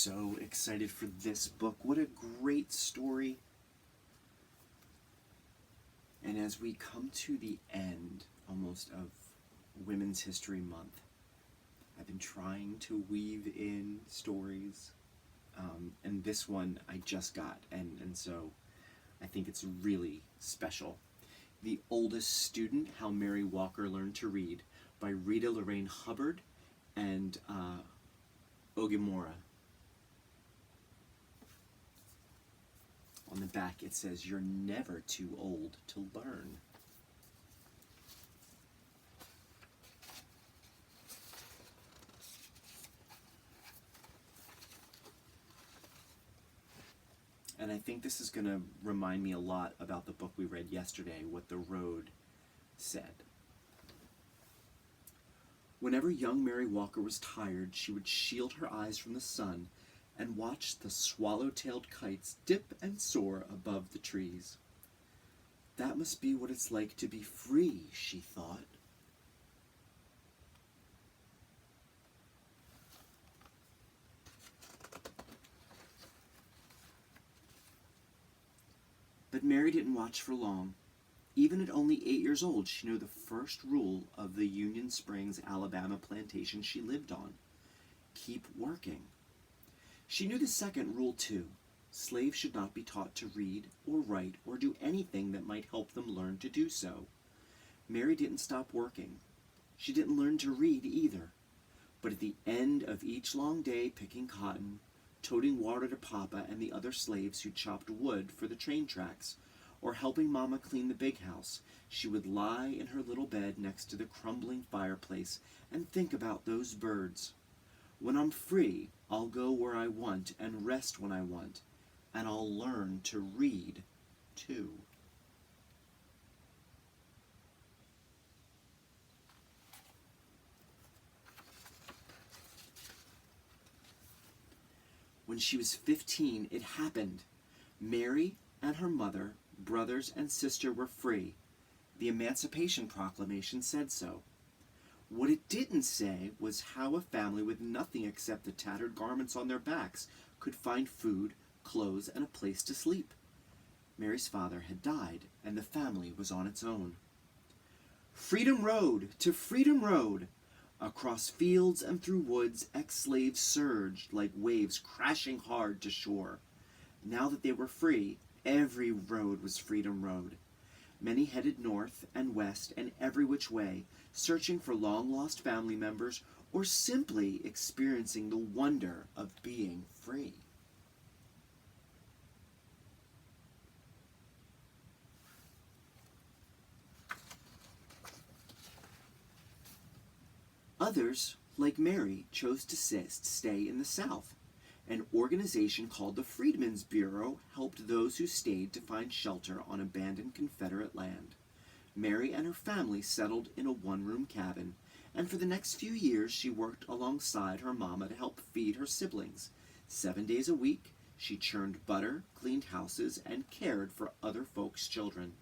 so excited for this book. What a great story. And as we come to the end, almost, of Women's History Month, I've been trying to weave in stories, and this one I just got, and so I think it's really special. The Oldest Student, How Mary Walker Learned to Read, by Rita Lorraine Hubbard and Ogemura. On the back it says, "You're never too old to learn." And I think this is going to remind me a lot about the book we read yesterday, What the Road Said. Whenever young Mary Walker was tired, she would shield her eyes from the sun and watch the swallow-tailed kites dip and soar above the trees. That must be what it's like to be free, she thought. But Mary didn't watch for long. Even at only 8 years old, she knew the first rule of the Union Springs, Alabama plantation she lived on: keep working. She knew the second rule, too. Slaves should not be taught to read or write or do anything that might help them learn to do so. Mary didn't stop working. She didn't learn to read either. But at the end of each long day picking cotton, toting water to Papa and the other slaves who chopped wood for the train tracks, or helping Mama clean the big house, she would lie in her little bed next to the crumbling fireplace and think about those birds. When I'm free, I'll go where I want and rest when I want, and I'll learn to read, too. When she was 15, it happened. Mary and her mother, brothers, and sister were free. The Emancipation Proclamation said so. What it didn't say was how a family with nothing except the tattered garments on their backs could find food, clothes, and a place to sleep. Mary's father had died, and the family was on its own. Freedom Road! To Freedom Road! Across fields and through woods, ex-slaves surged like waves crashing hard to shore. Now that they were free, every road was Freedom Road. Many headed north and west and every which way, searching for long-lost family members or simply experiencing the wonder of being free. Others, like Mary, chose to stay in the South. An organization called the Freedmen's Bureau helped those who stayed to find shelter on abandoned Confederate land. Mary and her family settled in a one-room cabin, and for the next few years she worked alongside her mama to help feed her siblings. 7 days a week, she churned butter, cleaned houses, and cared for other folks' children.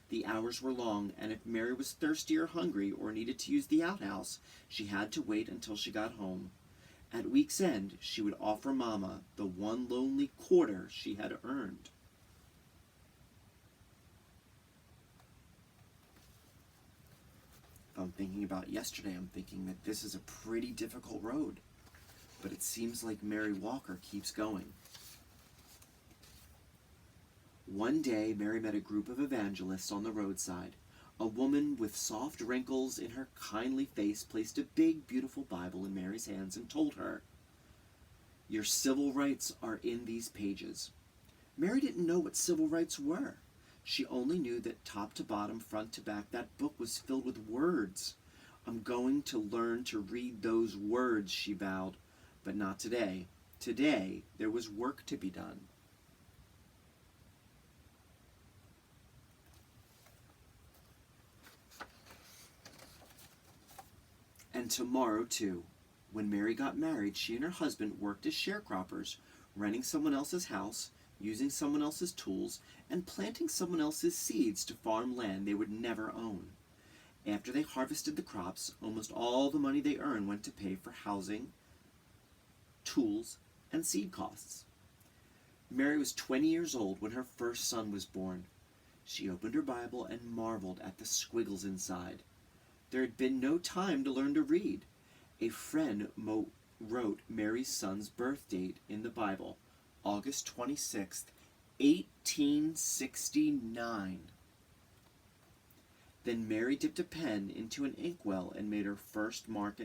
The hours were long, and if Mary was thirsty or hungry or needed to use the outhouse, she had to wait until she got home. At week's end, she would offer Mama the one lonely quarter she had earned. If I'm thinking about yesterday, I'm thinking that this is a pretty difficult road, but it seems like Mary Walker keeps going. One day, Mary met a group of evangelists on the roadside. A woman with soft wrinkles in her kindly face placed a big, beautiful Bible in Mary's hands and told her, "Your civil rights are in these pages." Mary didn't know what civil rights were. She only knew that top to bottom, front to back, that book was filled with words. "I'm going to learn to read those words," she vowed. But not today. Today, there was work to be done. And tomorrow, too. When Mary got married, she and her husband worked as sharecroppers, renting someone else's house, using someone else's tools, and planting someone else's seeds to farm land they would never own. After they harvested the crops, almost all the money they earned went to pay for housing, tools, and seed costs. Mary was 20 years old when her first son was born. She opened her Bible and marveled at the squiggles inside. There had been no time to learn to read. A friend wrote Mary's son's birth date in the Bible, August 26th, 1869. Then Mary dipped a pen into an inkwell and made her first mark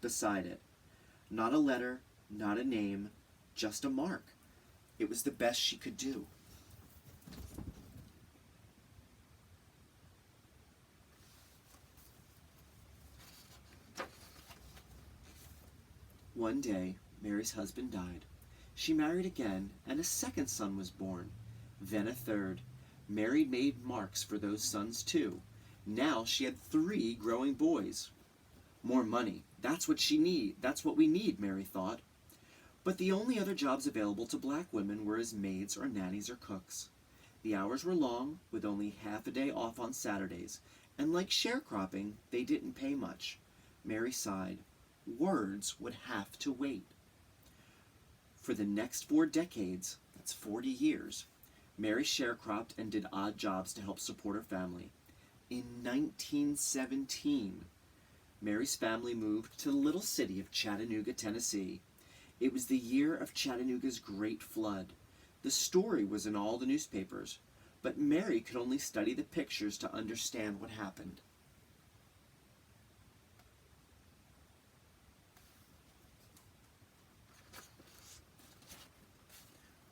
beside it. Not a letter, not a name, just a mark. It was the best she could do. One day, Mary's husband died. She married again, and a second son was born. Then a third. Mary made marks for those sons too. Now she had 3 growing boys. More money. That's what we need, Mary thought. But the only other jobs available to black women were as maids or nannies or cooks. The hours were long, with only half a day off on Saturdays, and like sharecropping, they didn't pay much. Mary sighed. Words would have to wait. For the next 4 decades, that's 40 years, Mary sharecropped and did odd jobs to help support her family. In 1917, Mary's family moved to the little city of Chattanooga, Tennessee. It was the year of Chattanooga's Great Flood. The story was in all the newspapers, but Mary could only study the pictures to understand what happened.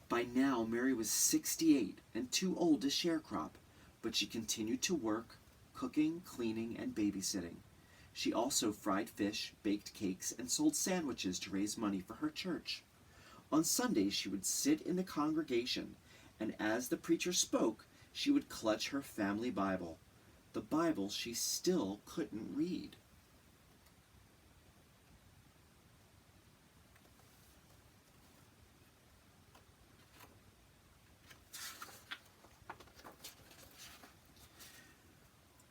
By now, Mary was 68 and too old to sharecrop, but she continued to work, cooking, cleaning, and babysitting. She also fried fish, baked cakes, and sold sandwiches to raise money for her church. On Sundays, she would sit in the congregation, and as the preacher spoke, she would clutch her family Bible, the Bible she still couldn't read.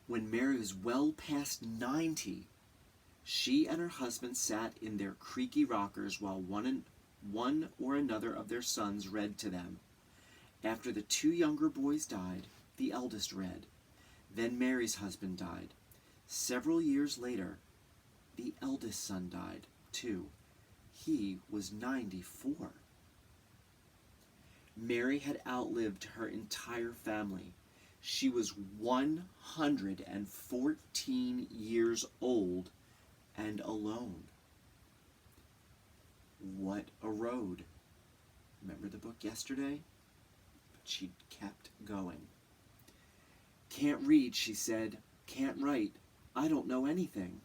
When Mary was well past 90, she and her husband sat in their creaky rockers while one or another of their sons read to them. After the 2 younger boys died, the eldest read. Then Mary's husband died. Several years later, the eldest son died, too. He was 94. Mary had outlived her entire family. She was 114 years old and alone. What a road. Remember the book yesterday? But she kept going. Can't read, she said. Can't write. I don't know anything.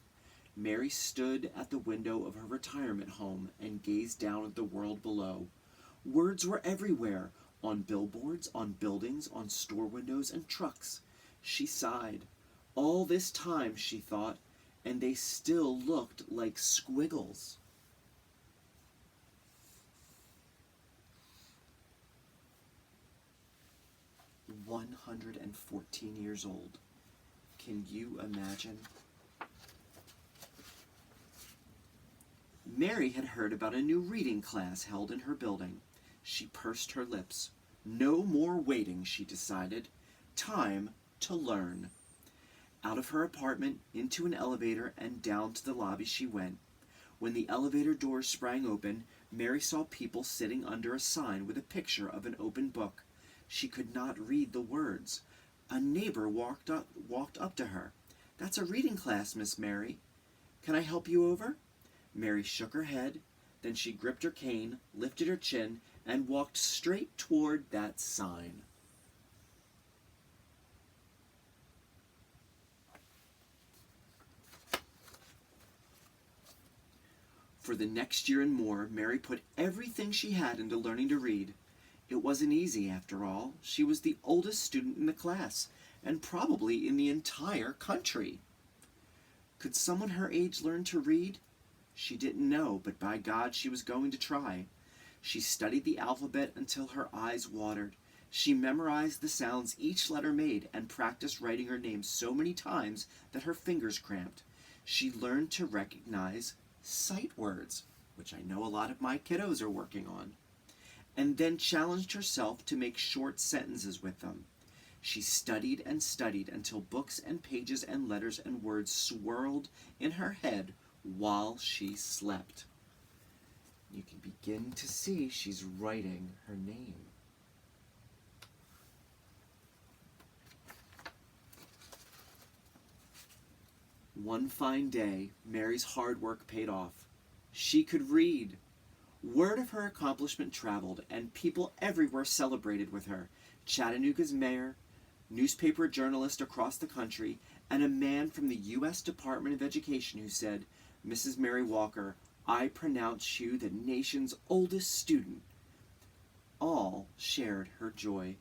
Mary stood at the window of her retirement home and gazed down at the world below. Words were everywhere. On billboards, on buildings, on store windows and trucks. She sighed. All this time, she thought, and they still looked like squiggles. "114 years old. Can you imagine?" Mary had heard about a new reading class held in her building. She pursed her lips. No more waiting, she decided. Time to learn. Out of her apartment, into an elevator, and down to the lobby she went. When the elevator doors sprang open, Mary saw people sitting under a sign with a picture of an open book. She could not read the words. A neighbor walked up to her. "That's a reading class, Miss Mary. Can I help you over?" Mary shook her head. Then she gripped her cane, lifted her chin, and walked straight toward that sign. For the next year and more, Mary put everything she had into learning to read. It wasn't easy, after all. She was the oldest student in the class, and probably in the entire country. Could someone her age learn to read? She didn't know, but by God, she was going to try. She studied the alphabet until her eyes watered. She memorized the sounds each letter made and practiced writing her name so many times that her fingers cramped. She learned to recognize sight words. which I know a lot of my kiddos are working on, and then challenged herself to make short sentences with them. She studied and studied until books and pages and letters and words swirled in her head while she slept. You can begin to see she's writing her name. One fine day, Mary's hard work paid off. She could read. Word of her accomplishment traveled, and people everywhere celebrated with her. Chattanooga's mayor, newspaper journalists across the country, and a man from the U.S. Department of Education who said, "Mrs. Mary Walker, I pronounce you the nation's oldest student." All shared her joy.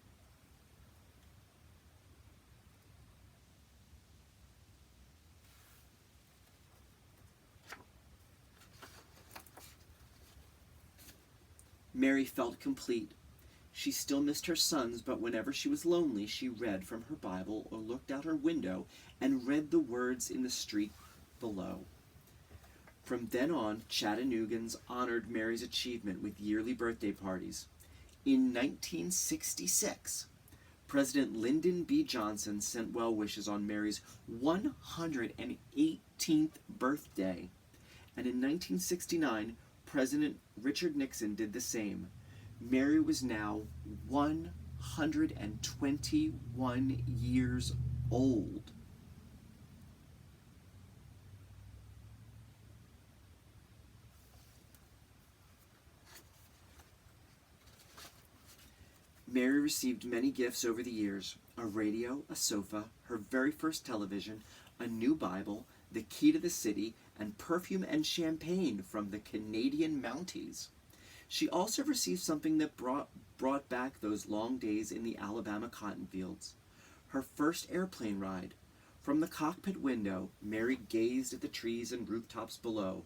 Mary felt complete. She still missed her sons, but whenever she was lonely, she read from her Bible or looked out her window and read the words in the street below. From then on, Chattanoogans honored Mary's achievement with yearly birthday parties. In 1966, President Lyndon B. Johnson sent well wishes on Mary's 118th birthday. And in 1969, President Richard Nixon did the same. Mary was now 121 years old. Mary received many gifts over the years: a radio, a sofa, her very first television, a new Bible, the key to the city, and perfume and champagne from the Canadian Mounties. She also received something that brought back those long days in the Alabama cotton fields: her first airplane ride. From the cockpit window, Mary gazed at the trees and rooftops below.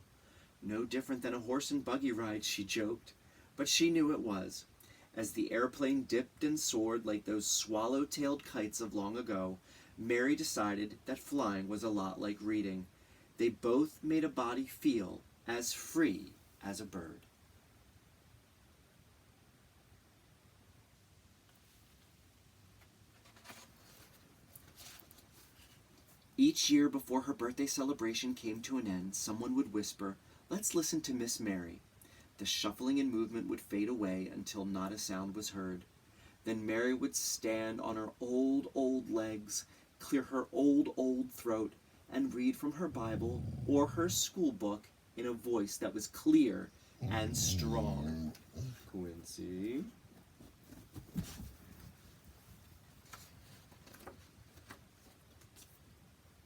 No different than a horse and buggy ride, she joked, but she knew it was. As the airplane dipped and soared like those swallow-tailed kites of long ago, Mary decided that flying was a lot like reading. They both made a body feel as free as a bird. Each year before her birthday celebration came to an end, someone would whisper, "Let's listen to Miss Mary." The shuffling and movement would fade away until not a sound was heard. Then Mary would stand on her old legs, clear her old throat, and read from her Bible or her school book in a voice that was clear and strong. Quincy.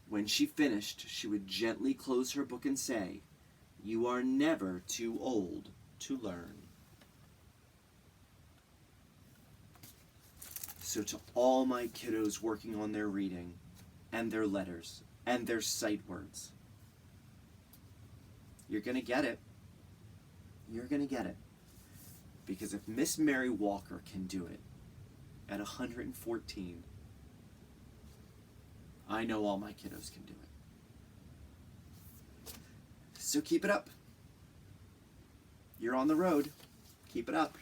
When she finished, she would gently close her book and say, "You are never too old to learn." So to all my kiddos working on their reading and their letters and their sight words, you're going to get it. You're going to get it. Because if Miss Mary Walker can do it at 114, I know all my kiddos can do it. So keep it up. You're on the road. Keep it up.